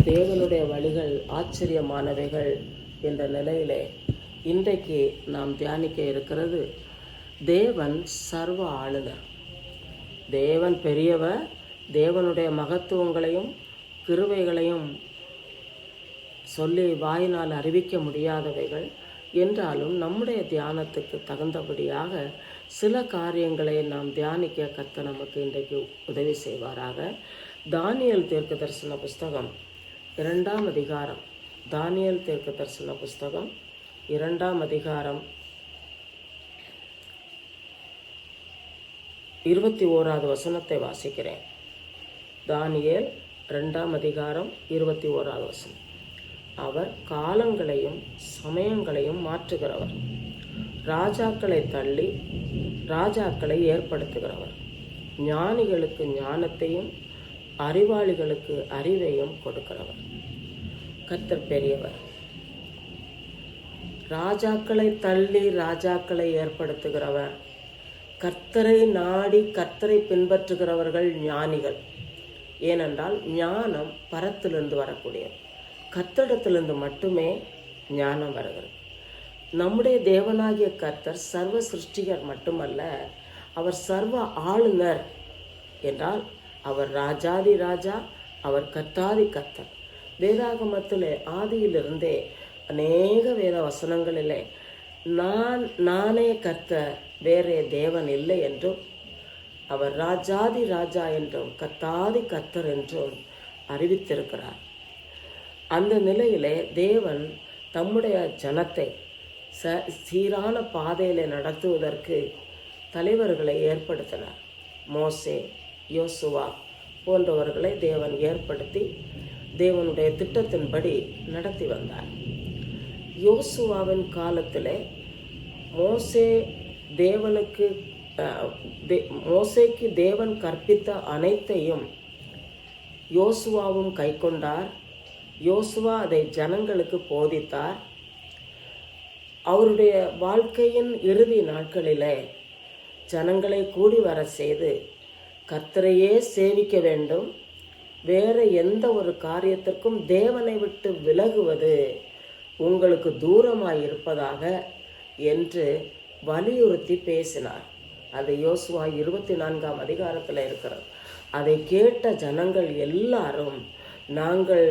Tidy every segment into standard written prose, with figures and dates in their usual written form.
தேவனுடைய வழிகள் ஆச்சரியமானவைகள் என்ற நிலையிலே இன்றைக்கு நாம் தியானிக்க இருக்கிறது. தேவன் சர்வ ஆளுநர், தேவன் பெரியவர். தேவனுடைய மகத்துவங்களையும் கிருபைகளையும் சொல்லி வாயினால் அறிவிக்க முடியாதவைகள் என்றாலும் நம்முடைய தியானத்துக்கு தகுந்தபடியாக சில காரியங்களை நாம் தியானிக்க கர்த்தர் நமக்கு இன்றைக்கு உதவி செய்வாராக. தானியேல் தீர்க்கதரிசன புஸ்தகம் 2ஆம் அதிகாரம், தானியேல் தீர்க்கதரிசன புஸ்தகம் 2ஆம் அதிகாரம் 21வது வசனத்தை வாசிக்கிறேன். தானியேல் 2ஆம் அதிகாரம் 21வது வசனம். அவர் காலங்களையும் சமயங்களையும் மாற்றுகிறவர், ராஜாக்களை தள்ளி ராஜாக்களை ஏற்படுத்துகிறவர், ஞானிகளுக்கு ஞானத்தையும் அறிவாளிகளுக்கு அறிவையும் கொடுக்கிறவர். கர்த்தர் பெரியவர். ராஜாக்களை தள்ளி ராஜாக்களை ஏற்படுத்துகிறவர். கர்த்தரை நாடி கர்த்தரை பின்பற்றுகிறவர்கள் ஞானிகள். ஏனென்றால் ஞானம் பரத்திலிருந்து வரக்கூடியது, கர்த்தரிடத்திலிருந்து மட்டுமே ஞானம் வருகிறது. நம்முடைய தேவனாகிய கர்த்தர் சர்வ சிருஷ்டிகர் மட்டுமல்ல, அவர் சர்வ ஆளுநர் என்றால் அவர் ராஜாதி ராஜா, அவர் கர்த்தாதி கர்த்தர். வேதாகமத்திலே ஆதியிலிருந்தே அநேக வேத வசனங்களிலே நானே கர்த்தர், வேறே தேவன் இல்லை என்றும், அவர் ராஜாதி ராஜா என்றும் கர்த்தாதி கர்த்தர் என்றும் அறிவித்திருக்கிறார். அந்த நிலையிலே தேவன் தம்முடைய ஜனத்தை சீரான பாதையிலே நடத்துவதற்கு தலைவர்களை ஏற்படுத்தினார். மோசே, யோசுவா போன்றவர்களை தேவன் ஏற்படுத்தி தேவனுடைய திட்டத்தின்படி நடத்தி வந்தார். யோசுவாவின் காலத்திலே மோசேக்கு தேவன் கற்பித்த அனைத்தையும் யோசுவாவும் கைக்கொண்டார். யோசுவா அதை ஜனங்களுக்கு போதித்தார். அவருடைய வாழ்க்கையின் இறுதி நாட்களிலே ஜனங்களை கூடி வர செய்து கர்த்தரையே சேவிக்க வேண்டும், வேற எந்த ஒரு காரியத்திற்கும் தேவனை விட்டு விலகுவது உங்களுக்கு தூரமாய் இருப்பதாக என்று வலியுறுத்தி பேசினார். அது யோசுவா 24ஆம் அதிகாரத்தில் இருக்கிறது. அதை கேட்ட ஜனங்கள் எல்லாரும் நாங்கள்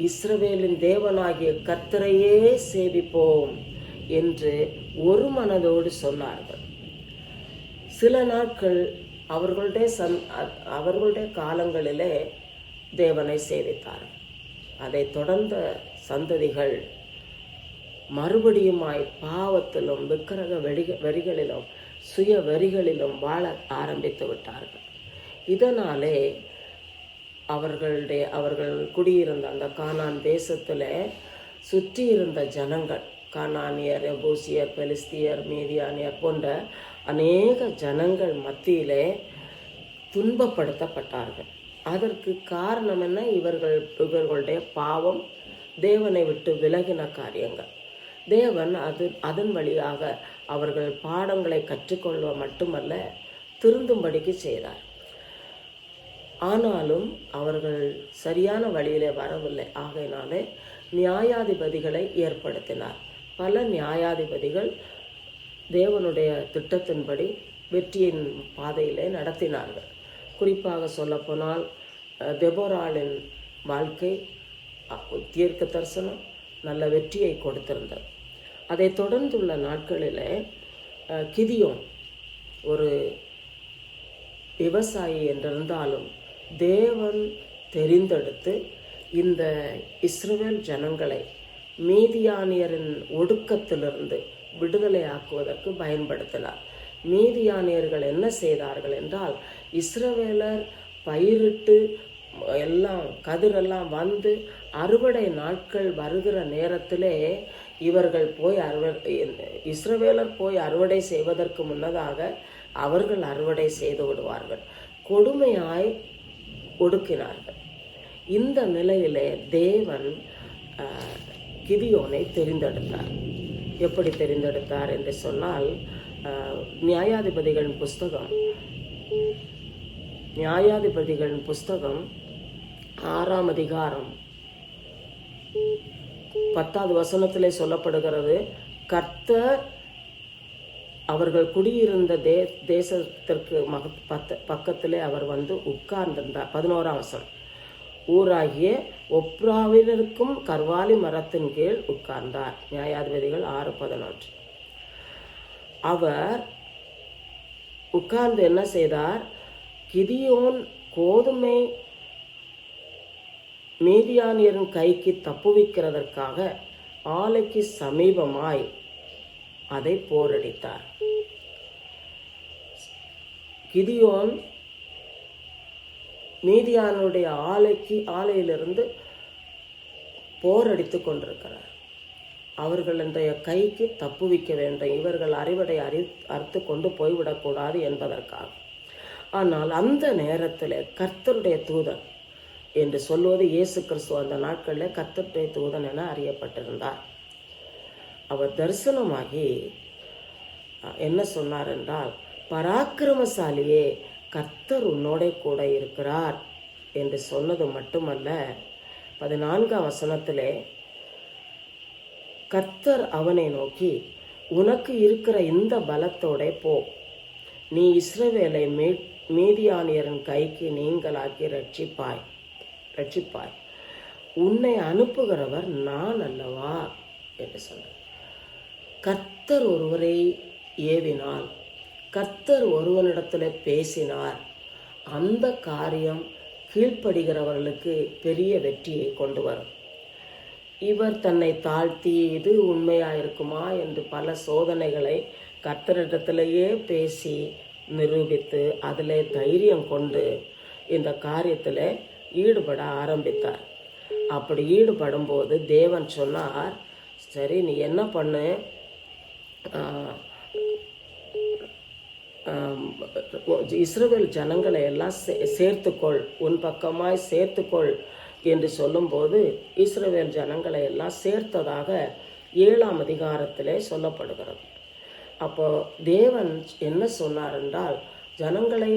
இஸ்ரவேலின் தேவனாகிய கர்த்தரையே சேவிப்போம் என்று ஒரு மனதோடு சொன்னார்கள். சில நாட்கள் அவர்களுடைய காலங்களிலே தேவனை சேவித்தார்கள். அதை தொடர்ந்த சந்ததிகள் மறுபடியுமாய் பாவத்திலும் விக்கிரக வெறிகளிலும் சுய வெறிகளிலும் வாழ ஆரம்பித்து விட்டார்கள். இதனாலே அவர்கள் குடியிருந்த அந்த கானான் தேசத்தில் சுற்றி இருந்த ஜனங்கள், கானானியர், எபூசியர், பெலிஸ்தியர், மீதியானியர் போன்ற அநேக ஜனங்கள் மத்தியிலே துன்பப்படுத்தப்பட்டார்கள். அதற்கு காரணம் என்ன? இவர்களுடைய பாவம், தேவனை விட்டு விலகின காரியங்கள். தேவன் அதன் வழியாக அவர்கள் பாடங்களை கற்றுக்கொள்ள மட்டுமல்ல, திருந்தும்படிக்கு செய்தார். ஆனாலும் அவர்கள் சரியான வழியிலே வரவில்லை. ஆகையினாலே நியாயாதிபதிகளை ஏற்படுத்தினார். பல நியாயாதிபதிகள் தேவனுடைய திட்டத்தின்படி வெற்றியின் பாதையிலே நடத்தினார்கள். குறிப்பாக சொல்லப்போனால் தெபோராளின் வாழ்க்கை தீர்க்க தரிசனம் நல்ல வெற்றியை கொடுத்திருந்தது. அதை தொடர்ந்துள்ள நாட்களில் கிதியோன் ஒரு விவசாயி என்றிருந்தாலும் தேவன் தெரிந்தெடுத்து இந்த இஸ்ரவேல் ஜனங்களை மீதியானியரின் ஒடுக்கத்திலிருந்து விடுதலை ஆக்குவதற்கு பயன்படுத்தினார். மீதியானியர்கள் என்ன செய்தார்கள் என்றால், இஸ்ரவேலர் பயிரிட்டு எல்லாம் கதிரெல்லாம் வந்து அறுவடை நாட்கள் வருகிற நேரத்திலே இவர்கள் இஸ்ரவேலர் போய் அறுவடை செய்வதற்கு முன்னதாக அவர்கள் அறுவடை செய்து விடுவார்கள். கொடுமையாய் ஒடுக்கினார்கள். இந்த நிலையிலே தேவன் கிதியோனை தெரிந்தெடுத்தார். எப்படி தெரிந்தெடுத்தார் என்று சொன்னால், நியாயாதிபதிகளின் புஸ்தகம் 6ஆம் அதிகாரம் 10வது வசனத்திலே சொல்லப்படுகிறது, கர்த்தர் அவர்கள் குடியிருந்த தேசத்திற்கு பக்கத்திலே அவர் வந்து உட்கார்ந்திருந்தார். 11ஆம் வசனம், ஊராகிய ஒப்ராவினருக்கும் கர்வாலி மரத்தின் கீழ் உட்கார்ந்தார். நியாயாதிபதிகள் 6:11. அவர் உட்கார்ந்து என்ன செய்தார்? கிதியோன் கோதுமை மீதியானியரின் கைக்கு தப்புவிக்கிறதற்காக ஆலைக்கு சமீபமாய் அதை போரடித்தார். கிதியோன் மீதியானுடைய ஆலையிலிருந்து போரடித்து கொண்டிருக்கிறார். அவர்களுடைய கைக்கு தப்புவிக்க வேண்டும், இவர்கள் அறுவடை அறுத்து கொண்டு போய்விடக்கூடாது என்பதற்காக. ஆனால் அந்த நேரத்தில் கர்த்தருடைய தூதன் என்று சொல்வது இயேசு கிறிஸ்து அந்த நாட்களில் கர்த்தருடைய தூதன் என அறியப்பட்டிருந்தார். அவர் தரிசனமாகி என்ன சொன்னார் என்றால், பராக்கிரமசாலியே, கர்த்தர் உன்னோட கூட இருக்கிறார் என்று சொன்னது மட்டுமல்ல, 14ஆம் வசனத்திலே கர்த்தர் அவனை நோக்கி, உனக்கு இருக்கிற இந்த பலத்தோட போ, நீ இஸ்ரவேலை மீதியானியரின் கைக்கு நீங்களாக்கி ரட்சிப்பாய், உன்னை அனுப்புகிறவர் நான் அல்லவா என்று சொன்னார். கர்த்தர் ஒருவரை ஏவினால், கர்த்தர் ஒருவனிடத்தில் பேசினார், அந்த காரியம் கீழ்ப்படுகிறவர்களுக்கு பெரிய வெற்றியை கொண்டு வரும். இவர் தன்னை தாழ்த்தி இது உண்மையாயிருக்குமா என்று பல சோதனைகளை கர்த்தரிடத்திலேயே பேசி நிரூபித்து அதில் தைரியம் கொண்டு இந்த காரியத்தில் ஈடுபட ஆரம்பித்தார். அப்படி ஈடுபடும் போது தேவன் சொன்னார், சரி நீ என்ன பண்ணு, இஸ்ரவேல் ஜனங்களை எல்லாம் சேர்த்துக்கொள், உன் பக்கமாய் சேர்த்துக்கொள் என்று சொல்லும்போது இஸ்ரவேல் ஜனங்களை எல்லாம் சேர்த்ததாக 7ஆம் அதிகாரத்திலே சொல்லப்படுகிறது. அப்போ தேவன் என்ன சொன்னார் என்றால், ஜனங்களை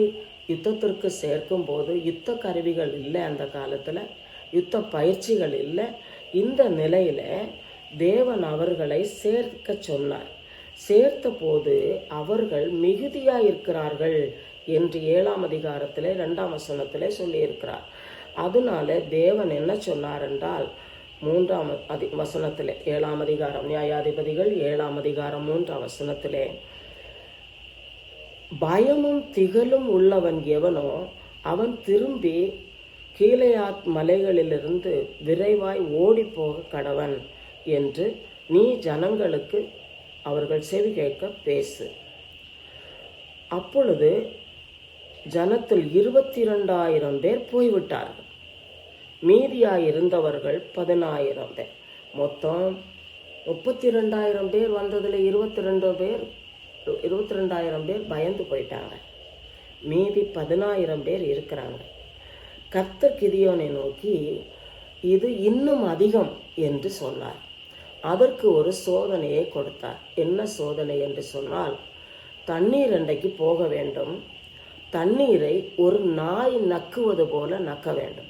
யுத்தத்திற்கு சேர்க்கும் போது யுத்த கருவிகள் இல்லை, அந்த காலத்தில் யுத்த பயிற்சிகள் இல்லை. இந்த நிலையில தேவன் அவர்களை சேர்க்க சொன்னார். சேர்த்த போது அவர்கள் மிகுதியாயிருக்கிறார்கள் என்று 7ஆம் அதிகாரத்திலே 2ஆம் வசனத்திலே சொல்லியிருக்கிறார். அதனால தேவன் என்ன சொன்னார் என்றால், 3ஆம் வசனத்திலே 7ஆம் அதிகாரம், நியாயாதிபதிகள் 7ஆம் அதிகாரம் 3ஆம் வசனத்திலே, பயமும் திகழும் உள்ளவன் எவனோ அவன் திரும்பி கீலேயாத் மலைகளிலிருந்து விரைவாய் ஓடி போக கடவன் என்று நீ ஜனங்களுக்கு அவர்கள் செவி கேட்க பேசு. அப்பொழுது ஜனத்தில் 22,000 பேர் போய்விட்டார்கள். மீதியாயிருந்தவர்கள் 10,000 பேர். மொத்தம் 32,000 பேர் வந்ததில் 22,000 பேர் பயந்து போயிட்டாங்க. மீதி 10,000 பேர் இருக்கிறாங்க. கர்த்தர் கிதியோனை நோக்கி, இது இன்னும் அதிகம் என்று சொன்னார். அதற்கு ஒரு சோதனையை கொடுத்தார். என்ன சோதனை என்று சொன்னால், தண்ணீர் அண்டைக்கு போக வேண்டும், தண்ணீரை ஒரு நாய் நக்குவது போல நக்க வேண்டும்,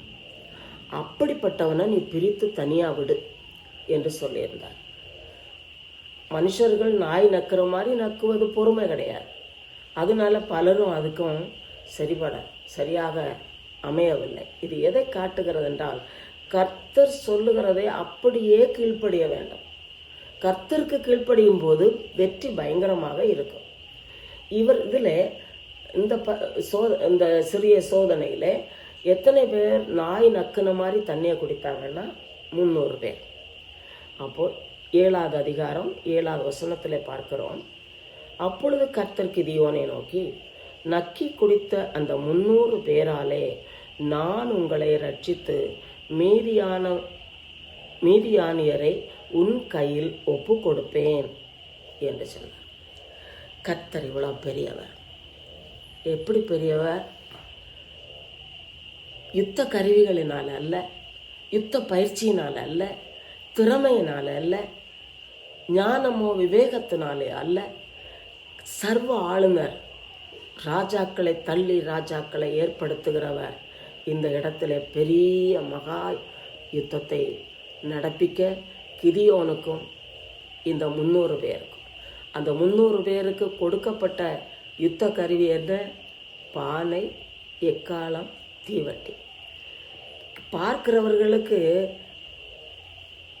அப்படிப்பட்டவனை நீ பிரித்து தனியாக விடு என்று சொல்லியிருந்தார். மனுஷர்கள் நாய் நக்கிற மாதிரி நக்குவது பொறுமை கிடையாது. அதனால பலரும் அதுக்கும் சரியாக அமையவில்லை. இது எதை காட்டுகிறது என்றால், கர்த்தர் சொல்லுகிறதை அப்படியே கீழ்ப்படிய வேண்டும். கர்த்தருக்கு கீழ்ப்படியும் போது வெற்றி பயங்கரமாக இருக்கும். இதில் இந்த சிறிய சோதனையில் எத்தனை பேர் நாய் நக்குன மாதிரி தண்ணியை குடித்தாங்கன்னா 300 பேர். அப்போது 7ஆவது அதிகாரம் 7ஆவது வசனத்தில் பார்க்கிறோம். அப்பொழுது கர்த்தர் கிதியோனை நோக்கி, நக்கி குடித்த அந்த 300 பேராலே நான் உங்களை ரட்சித்து மீதியானியரை உன் கையில் ஒப்பு கொடுப்பேன் என்று சொன்னார். கர்த்தர் இவ்வளவு பெரியவர். எப்படி பெரியவர்? யுத்த கருவிகளினால் அல்ல, யுத்த பயிற்சியினால் அல்ல, திறமையினால் அல்ல, ஞானமோ விவேகத்தினாலே அல்ல. சர்வ ஆளுநர், ராஜாக்களை தள்ளி ராஜாக்களை ஏற்படுத்துகிறவர் இந்த இடத்துல பெரிய மகா யுத்தத்தை நடப்பிக்க கிதியோனுக்கும் இந்த 300 பேருக்கும், அந்த 300 பேருக்கு கொடுக்கப்பட்ட யுத்த கருவி என்ன? பானை, எக்காலம், தீவட்டி. பார்க்கிறவர்களுக்கு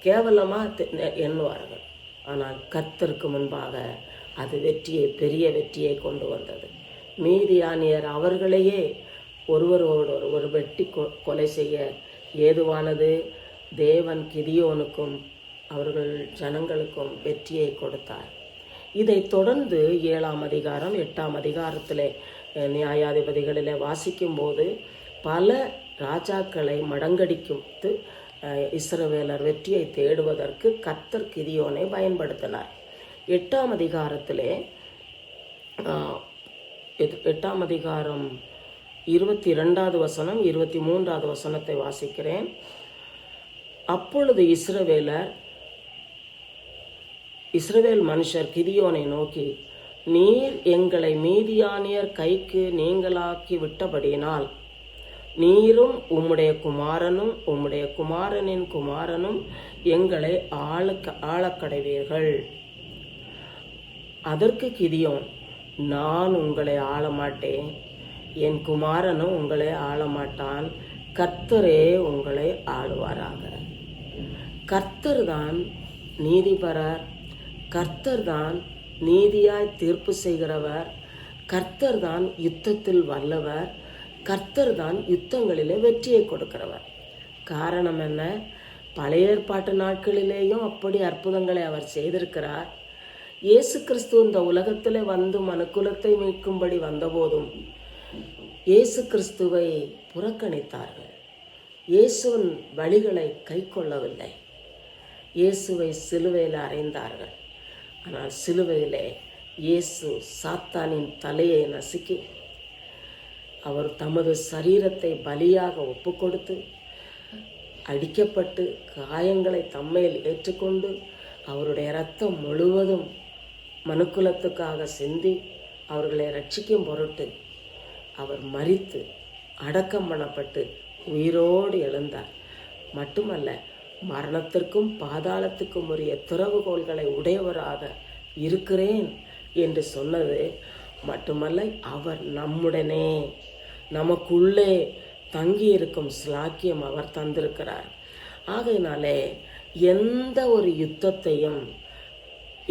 கேவலமாக எண்ணுவார்கள். ஆனால் கர்த்தருக்கு முன்பாக அது பெரிய வெற்றியை கொண்டு வந்தது. மீதியானியர் அவர்களையே ஒருவரோடு ஒருவர் வெட்டி கொலை செய்ய ஏதுவானது. தேவன் கிதியோனுக்கும் அவர்கள் ஜனங்களுக்கும் வெற்றியை கொடுத்தார். இதை தொடர்ந்து 7ஆம் அதிகாரம் 8ஆம் அதிகாரத்தில் நியாயாதிபதிகளில் வாசிக்கும்போது பல ராஜாக்களை மடங்கடித்து இஸ்ரவேலர் வெற்றியை தேடுவதற்கு கர்த்தர் கிதியோனை பயன்படுத்தினார். 8ஆம் அதிகாரத்திலே 8ஆம் அதிகாரம் 22வது வசனம் 23வது வசனத்தை வாசிக்கிறேன். அப்பொழுது இஸ்ரவேல் மனுஷர் கிதியோனை நோக்கி, நீர் எங்களை மீதியானியர் கைக்கு நீங்களாக்கி விட்டபடியினால் நீரும் உம்முடைய குமாரனும் உம்முடைய குமாரனின் குமாரனும் எங்களை ஆளக்கடைவீர்கள். அதற்கு கிதியோன், நான் உங்களை ஆளமாட்டேன், என் குமாரனும் உங்களை ஆளமாட்டான், கர்த்தரே உங்களை ஆளுவாராக. கர்த்தர் தான் நீதிபரர், கர்த்தர் தான் நீதியாய் தீர்ப்பு செய்கிறவர், கர்த்தர் தான் யுத்தத்தில் வல்லவர், கர்த்தர் தான் யுத்தங்களிலே வெற்றியை கொடுக்கிறவர். காரணம் என்ன? பழைய ஏற்பாட்டு நாட்களிலேயும் அப்படி அற்புதங்களை அவர் செய்திருக்கிறார். இயேசு கிறிஸ்து இந்த உலகத்தில் வந்து மனுக்குலத்தை மீட்கும்படி வந்தபோதும் இயேசு கிறிஸ்துவை புறக்கணித்தார்கள். இயேசுவின் வழிகளை கை கொள்ளவில்லை. இயேசுவை சிலுவையில் அறைந்தார்கள். ஆனால் சிலுவையிலே இயேசு சாத்தானின் தலையை நசுக்கி அவர் தமது சரீரத்தை பலியாக ஒப்பு கொடுத்து அடிக்கப்பட்டு காயங்களை தம்மையில் ஏற்றுக்கொண்டு அவருடைய இரத்தம் முழுவதும் மனுக்குலத்துக்காக சிந்தி அவர்களை ரட்சிக்கும் பொருட்டு அவர் மரித்து அடக்கம் பண்ணப்பட்டு உயிரோடு எழுந்தார். மட்டுமல்ல, மரணத்திற்கும் பாதாளத்துக்கும் உரிய திறவுகோள்களை உடையவராக இருக்கிறேன் என்று சொன்னது மட்டுமல்ல, அவர் நம்முடனே நமக்குள்ளே தங்கியிருக்கும் ஸ்லாக்கியம் அவர் தந்திருக்கிறார். ஆகையினாலே எந்த ஒரு யுத்தத்தையும்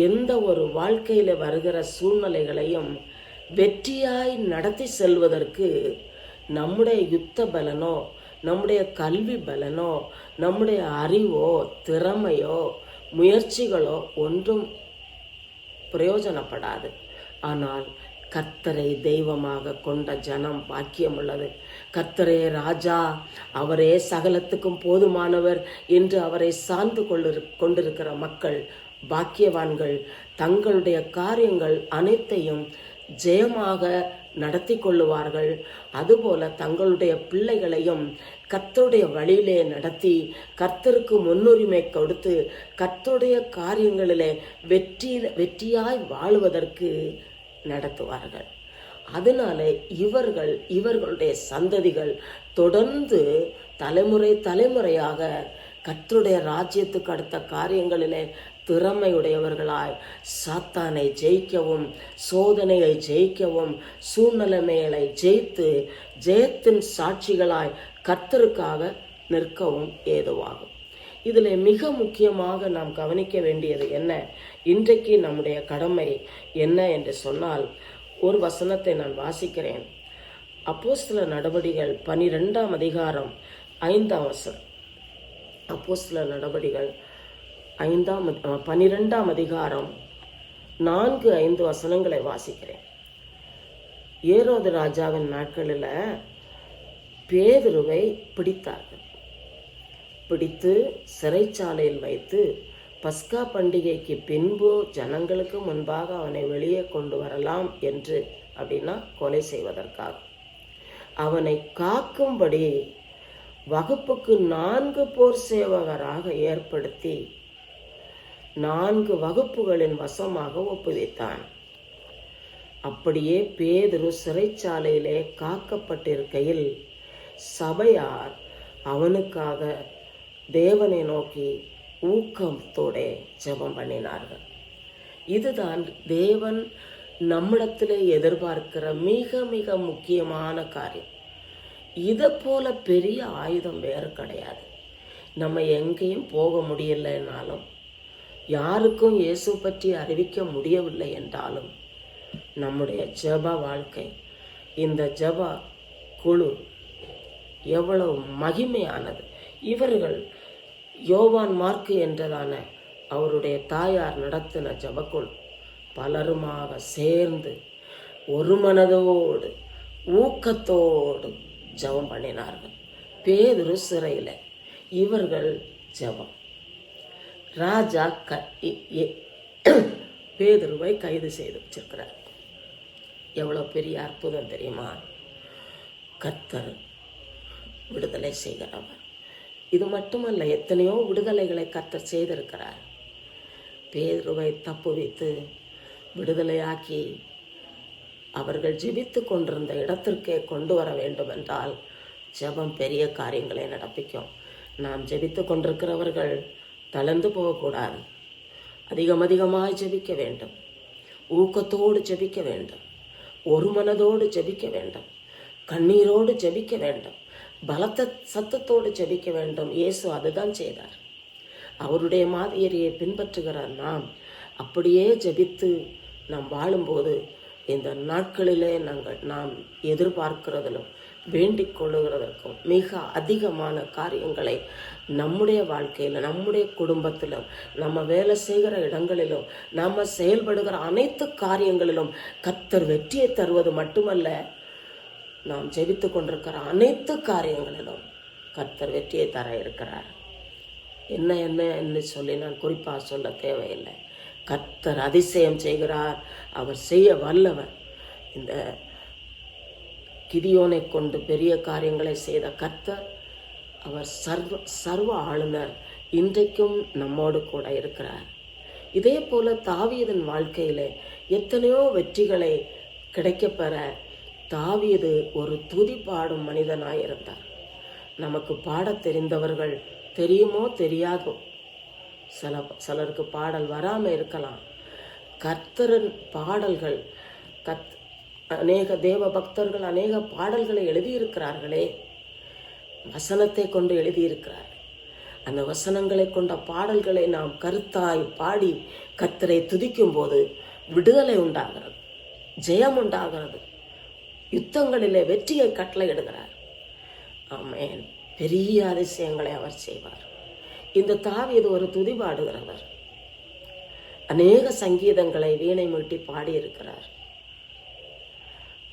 எந்த ஒரு வாழ்க்கையில் வருகிற சூழ்நிலைகளையும் வெற்றியாய் நடத்தி செல்வதற்கு நம்முடைய யுத்த பலனோ நம்முடைய கல்வி பலனோ நம்முடைய அறிவோ திறமையோ முயற்சிகளோ ஒன்றும் பிரயோஜனப்படாது. ஆனால் கர்த்தரை தெய்வமாக கொண்ட ஜனம் பாக்கியம் உள்ளது. கர்த்தரே ராஜா, அவரே சகலத்துக்கும் போதுமானவர் என்று அவரை சார்ந்து கொண்டிருக்கிற மக்கள் பாக்கியவான்கள். தங்களுடைய காரியங்கள் அனைத்தையும் ஜெயமாக நடத்தி கொள்ளுவார்கள். அதுபோல தங்களுடைய பிள்ளைகளையும் கர்த்தருடைய வழியிலே நடத்தி கர்த்தருக்கு முன்னுரிமை கொடுத்து கர்த்தருடைய காரியங்களிலே வெற்றியாய் வாழுவதற்கு நடத்துவார்கள். அதனால இவர்களுடைய சந்ததிகள் தொடர்ந்து தலைமுறையாக கர்த்தருடைய ராஜ்யத்துக்கு அடுத்த காரியங்களிலே திறமையுடையவர்களாய் சாத்தானை ஜெயிக்கவும் சோதனையை ஜெயிக்கவும் சூழ்நிலைமைகளை ஜெயித்து ஜெயத்தின் சாட்சிகளாய் கர்த்தருக்காக நிற்கவும் ஏதுவாகும். இதில் மிக முக்கியமாக நாம் கவனிக்க வேண்டியது என்ன? இன்றைக்கு நம்முடைய கடமை என்ன என்று சொன்னால், ஒரு வசனத்தை நான் வாசிக்கிறேன். அப்போஸ்தலர் நடபடிகள் 12ஆம் அதிகாரம் 5ஆம் வசனம். அப்போஸ்தலர் நடபடிகள் 12ஆம் அதிகாரம் 4-5 வசனங்களை வாசிக்கிறேன். ஏரோது ராஜாவின் நாட்களில் பேதுருவை பிடித்தார்கள். பிடித்து சிறைச்சாலையில் வைத்து பஸ்கா பண்டிகைக்கு பின்பு ஜனங்களுக்கு முன்பாக அவனை வெளியே கொண்டு வரலாம் என்று அப்படின்னா கொலை செய்வதற்காக அவனை காக்கும்படி வகுப்புக்கு 4 போர் சேவகராக ஏற்படுத்தி 4 வகுப்புகளின் வசமாக ஒப்புவித்தான். அப்படியே பேதுரு சிறைச்சாலையிலே காக்கப்பட்டிருக்கையில் சபையார் அவனுக்காக தேவனை நோக்கி ஊக்கத்தோட ஜெபம் பண்ணினார்கள். இதுதான் தேவன் நம்மிடத்திலே எதிர்பார்க்கிற மிக மிக முக்கியமான காரியம். இதை போல பெரிய ஆயுதம் வேறு கிடையாது. நம்ம எங்கேயும் போக முடியலைன்னாலும், யாருக்கும் இயேசு பற்றி அறிவிக்க முடியவில்லை என்றாலும், நம்முடைய ஜெப வாழ்க்கை, இந்த ஜெப குழு எவ்வளவு மகிமையானது. இவர்கள் யோவான் மார்க்கு என்றதான அவருடைய தாயார் நடத்தின ஜெபக்குழு பலருமாக சேர்ந்து ஒரு மனதோடு ஊக்கத்தோடு ஜெபம் பண்ணினார்கள். பேதுரு சிறையில், இவர்கள் ஜெபம். ராஜா பேதுருவை கைது செய்து வச்சிருக்கிறார். எவ்வளோ பெரிய அற்புதம் தெரியுமா? கர்த்தர் விடுதலை செய்கிறவர். இது மட்டுமல்ல, எத்தனையோ விடுதலைகளை கர்த்தர் செய்திருக்கிறார். பேதுருவை தப்புவித்து விடுதலையாக்கி அவர்கள் ஜெபித்து கொண்டிருந்த இடத்திற்கே கொண்டு வர வேண்டும் என்றால் ஜெபம் பெரிய காரியங்களை நடப்பிக்கும். நாம் ஜெபித்து கொண்டிருக்கிறவர்கள் தளர்ந்து போகக்கூடாது. அதிகமாய் ஜெபிக்க வேண்டும். ஊக்கத்தோடு ஜெபிக்க வேண்டும். ஒரு மனதோடு ஜெபிக்க வேண்டும். கண்ணீரோடு ஜெபிக்க வேண்டும். பலத்த சத்தத்தோடு ஜெபிக்க வேண்டும். இயேசு அதுதான் செய்தார். அவருடைய மாதிரியை பின்பற்றுகிற நாம் அப்படியே ஜெபித்து நாம் வாழும்போது இந்த நாட்களிலே நாம் எதிர்பார்க்கிறதிலும் வேண்டிக் கொள்ளுகிறதற்கும் மிக அதிகமான காரியங்களை நம்முடைய வாழ்க்கையில், நம்முடைய குடும்பத்திலும், நம்ம வேலை செய்கிற இடங்களிலும், நம்ம செயல்படுகிற அனைத்து காரியங்களிலும் கர்த்தர் வெற்றியை தருவது மட்டுமல்ல, நாம் ஜெபித்து கொண்டிருக்கிற அனைத்து காரியங்களிலும் கர்த்தர் வெற்றியை தர இருக்கிறார். என்ன சொல்லி நான் குறிப்பாக சொல்ல தேவையில்லை. கர்த்தர் அதிசயம் செய்கிறார். அவர் செய்ய வல்லவர். இந்த கிதியோனை கொண்டு பெரிய காரியங்களை செய்த கர்த்தர், அவர் சர்வ ஆளுநர். இன்றைக்கும் நம்மோடு கூட இருக்கிறார். இதே போல தாவீதின் வாழ்க்கையில எத்தனையோ வெற்றிகளை கிடைக்கப்பெற தாவீது ஒரு துதி பாடும் மனிதனாயிருந்தார். நமக்கு பாடத் தெரிந்தவர்கள், தெரியுமோ தெரியாதோ, சிலருக்கு பாடல் வராமல் இருக்கலாம். கர்த்தரின் பாடல்கள், அநேக தேவ பக்தர்கள் அநேக பாடல்களை எழுதியிருக்கிறார்களே, வசனத்தை கொண்டு எழுதியிருக்கிறார். அந்த வசனங்களை கொண்ட பாடல்களை நாம் கருத்தாய் பாடி கர்த்தரை துதிக்கும் போது விடுதலை உண்டாகிறது, ஜெயம் உண்டாகிறது, யுத்தங்களிலே வெற்றியை கட்டளையிடுகிறார். ஆமென். பெரிய அதிசயங்களை அவர் செய்வார். இந்த தாவீது ஒரு துதி பாடுகிறவர். அநேக சங்கீதங்களை வீணை மீட்டி பாடியிருக்கிறார்.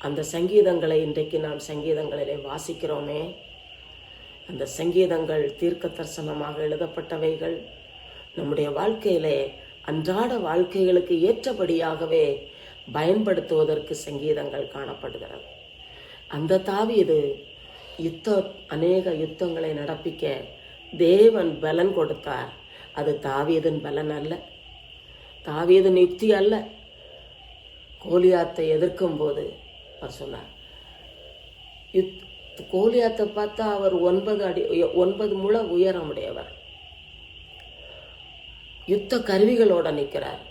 அந்த சங்கீதங்களை இன்றைக்கு நாம் சங்கீதங்களிலே வாசிக்கிறோமே, அந்த சங்கீதங்கள் தீர்க்க தரிசனமாக எழுதப்பட்டவைகள். நம்முடைய வாழ்க்கையிலே அன்றாட வாழ்க்கைகளுக்கு ஏற்றபடியாகவே பயன்படுத்துவதற்கு சங்கீதங்கள் காணப்படுகிறது. அந்த தாவீது அநேக யுத்தங்களை நடப்பிக்க தேவன் பலன் கொடுத்தார். அது தாவீதின் பலன் அல்ல, தாவீதின் யுக்தி அல்ல. கோலியாத்தை எதிர்க்கும் போது அவர் சொன்னார், கோலியாத்தை பார்த்தா அவர் 9 முழ உயரமுடையவர். யுத்த கருவிகளோட நிற்கிறார்,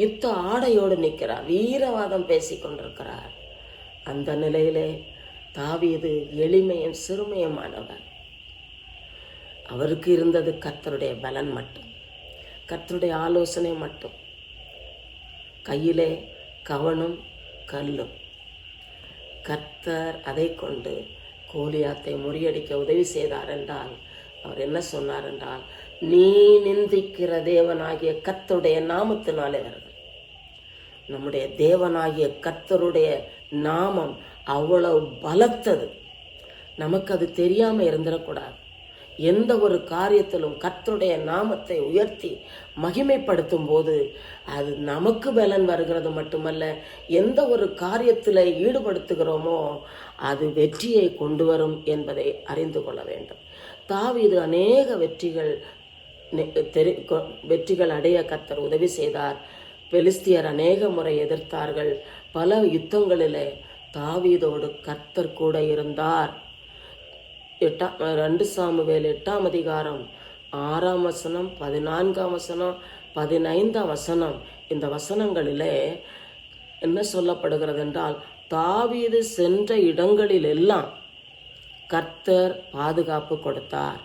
யுத்த ஆடையோடு நிற்கிறார், வீரவாதம் பேசி கொண்டிருக்கிறார். அந்த நிலையிலே தாவீது எளிமையும் சிறுமையுமானவர். அவருக்கு இருந்தது கர்த்தருடைய பலன் மட்டும், கர்த்தருடைய ஆலோசனை மட்டும், கையிலே கவனும் கல்லும். கர்த்தர் அதை கொண்டு கோலியாத்தை முறியடிக்க உதவி செய்தார் என்றால், அவர் என்ன சொன்னார் என்றால், நீ நிந்திக்கிற தேவனாகிய கர்த்தருடைய நாமத்தினாலே வருது. நம்முடைய தேவனாகிய கர்த்தருடைய நாமம் அவ்வளவு பலத்தது. நமக்கு அது தெரியாமல் இருந்துடக்கூடாது. எந்த ஒரு காரியத்திலும் கர்த்தருடைய நாமத்தை உயர்த்தி மகிமைப்படுத்தும் போது அது நமக்கு பலன் வருகிறது மட்டுமல்ல, எந்த ஒரு காரியத்தில் ஈடுபடுத்துகிறோமோ அது வெற்றியை கொண்டு வரும் என்பதை அறிந்து கொள்ள வேண்டும். தாவீது அநேக வெற்றிகள் அடைய கர்த்தர் உதவி செய்தார். பெலிஸ்தியர் அநேக முறை எதிர்த்தார்கள். பல யுத்தங்களிலே தாவீதோடு கர்த்தர் கூட இருந்தார். 2 சாமுவேல் 8ஆம் அதிகாரம் 6ஆம் வசனம், 14ஆம் வசனம், 15ஆம் வசனம், இந்த வசனங்களிலே என்ன சொல்லப்படுகிறது என்றால், தாவீது சென்ற இடங்களில் எல்லாம் கர்த்தர் பாதுகாப்பு கொடுத்தார்.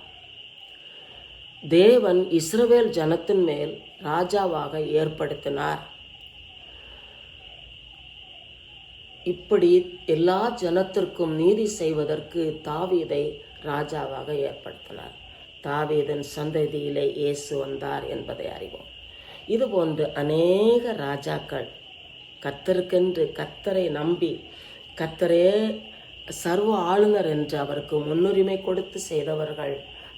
தேவன் இஸ்ரவேல் ஜனத்தின் மேல் ராஜாவாக ஏற்படுத்தினார். இப்படி எல்லா ஜனத்திற்கும் நீதி செய்வதற்கு தாவீதை ராஜாவாக ஏற்படுத்தினார். தாவீதின் சந்ததியிலே இயேசு வந்தார் என்பதை அறிவோம். இதுபோன்று அநேக ராஜாக்கள் கர்த்தருக்கென்று கர்த்தரை நம்பி கர்த்தரே சர்வ ஆளுநர் என்று அவருக்கு முன்னுரிமை கொடுத்து செய்தவர்கள்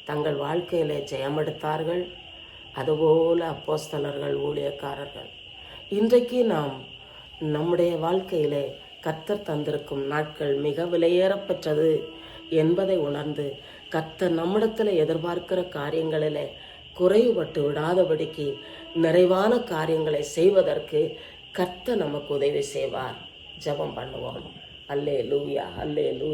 தங்கள் வாழ்க்கையிலே ஜெயமெடுத்தார்கள். அதுபோல அப்போஸ்தலர்கள், ஊழியக்காரர்கள். இன்றைக்கு நாம் நம்முடைய வாழ்க்கையிலே கர்த்தர் தந்திருக்கும் நாட்கள் மிக விலையேறப்பெற்றது என்பதை உணர்ந்து கர்த்தர் நம்மிடத்தில் எதிர்பார்க்கிற காரியங்களிலே குறைவுபட்டு விடாதபடிக்கு நிறைவான காரியங்களை செய்வதற்கு கர்த்தர் நமக்கு உதவி செய்வார். ஜெபம் பண்ணுவோம். அல்லேலூயா, அல்லேலூயா.